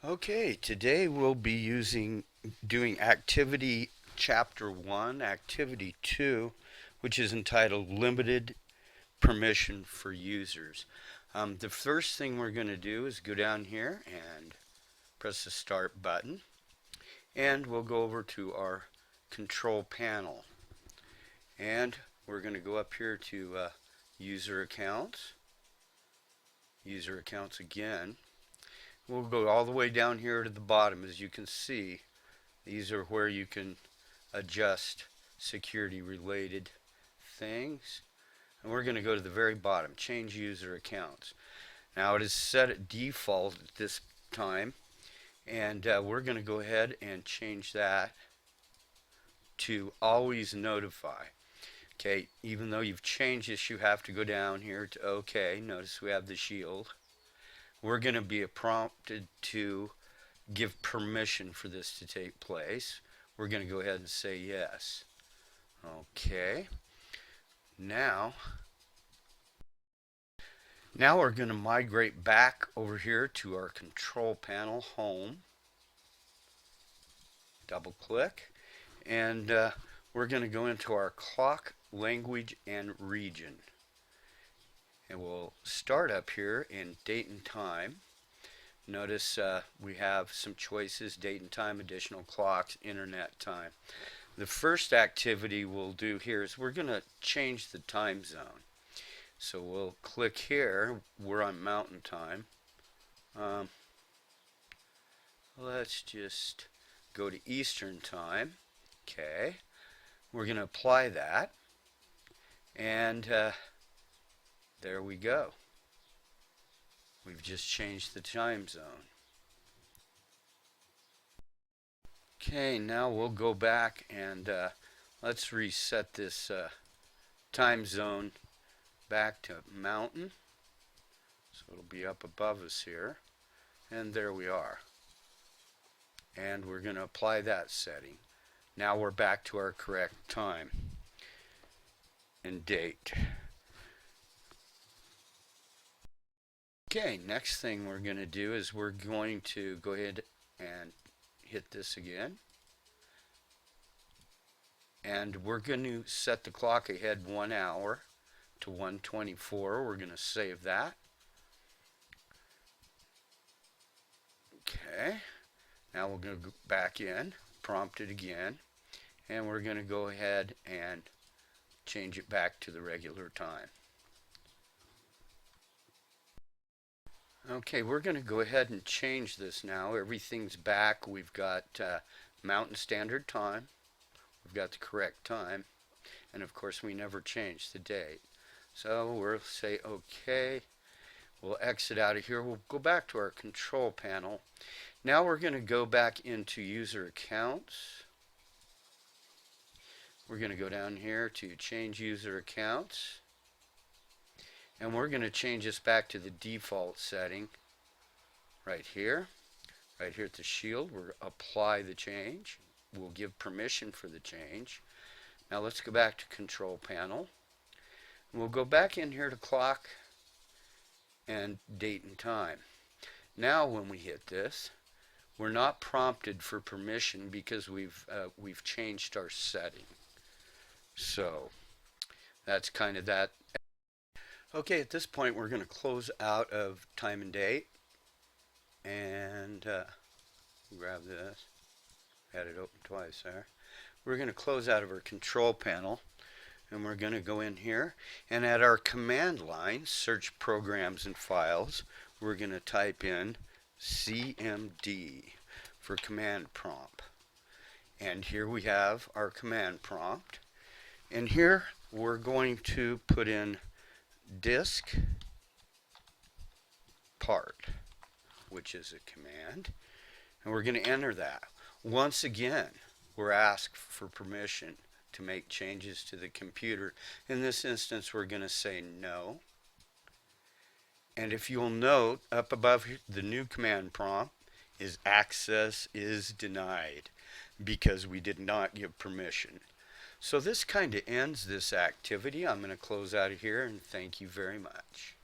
Okay, today we'll be doing activity chapter 1, activity 2, which is entitled Limited Permission for Users. The first thing we're going to do is go down here and press the start button, and we'll go over to our control panel. And we're going to go up here to user accounts again. We'll go all the way down here to the bottom. As you can see, these are where you can adjust security related things. And we're going to go to the very bottom, change user accounts. Now it is set at default at this time, and we're going to go ahead and change that to always notify. Okay, even though you've changed this, you have to go down here to OK. Notice we have the shield. We're going to be prompted to give permission for this to take place. We're going to go ahead and say yes. Okay. Now we're going to migrate back over here to our control panel, home. Double click, and we're going to go into our clock, language, and region. And we'll start up here in date and time. Notice we have some choices: date and time, additional clocks, internet time. The first activity we'll do here is we're going to change the time zone. So we'll click here. We're on Mountain Time. Let's just go to Eastern Time. Okay. We're going to apply that. And there we go. We've just changed the time zone. Okay, now we'll go back and let's reset this time zone back to Mountain. So it'll be up above us here. And there we are. And we're going to apply that setting. Now we're back to our correct time and date. Okay, next thing we're going to do is we're going to go ahead and hit this again. And we're going to set the clock ahead 1 hour to 1:24. We're going to save that. Okay, now we're going to go back in, prompt it again, and we're going to go ahead and change it back to the regular time. Okay, we're going to go ahead and change this now. Everything's back. We've got Mountain Standard Time. We've got the correct time. And of course, we never changed the date. So we'll say OK. We'll exit out of here. We'll go back to our control panel. Now we're going to go back into user accounts. We're going to go down here to change user accounts. And we're going to change this back to the default setting right here at the shield. We'll apply the change. We'll give permission for the change. Now let's go back to control panel. We'll go back in here to clock and date and time. Now when we hit this, we're not prompted for permission because we've changed our setting. So that's kind of that. Okay, at this point we're going to close out of time and date and grab this. Had it open twice there. We're going to close out of our control panel, and we're going to go in here, and at our command line, search programs and files, we're going to type in CMD for command prompt. And here we have our command prompt. And here we're going to put in disk part, which is a command, and we're going to enter that. Once again, we're asked for permission to make changes to the computer. In this instance, we're going to say no. And if you'll note, up above the new command prompt is access is denied because we did not give permission. So this kind of ends this activity. I'm going to close out of here and thank you very much.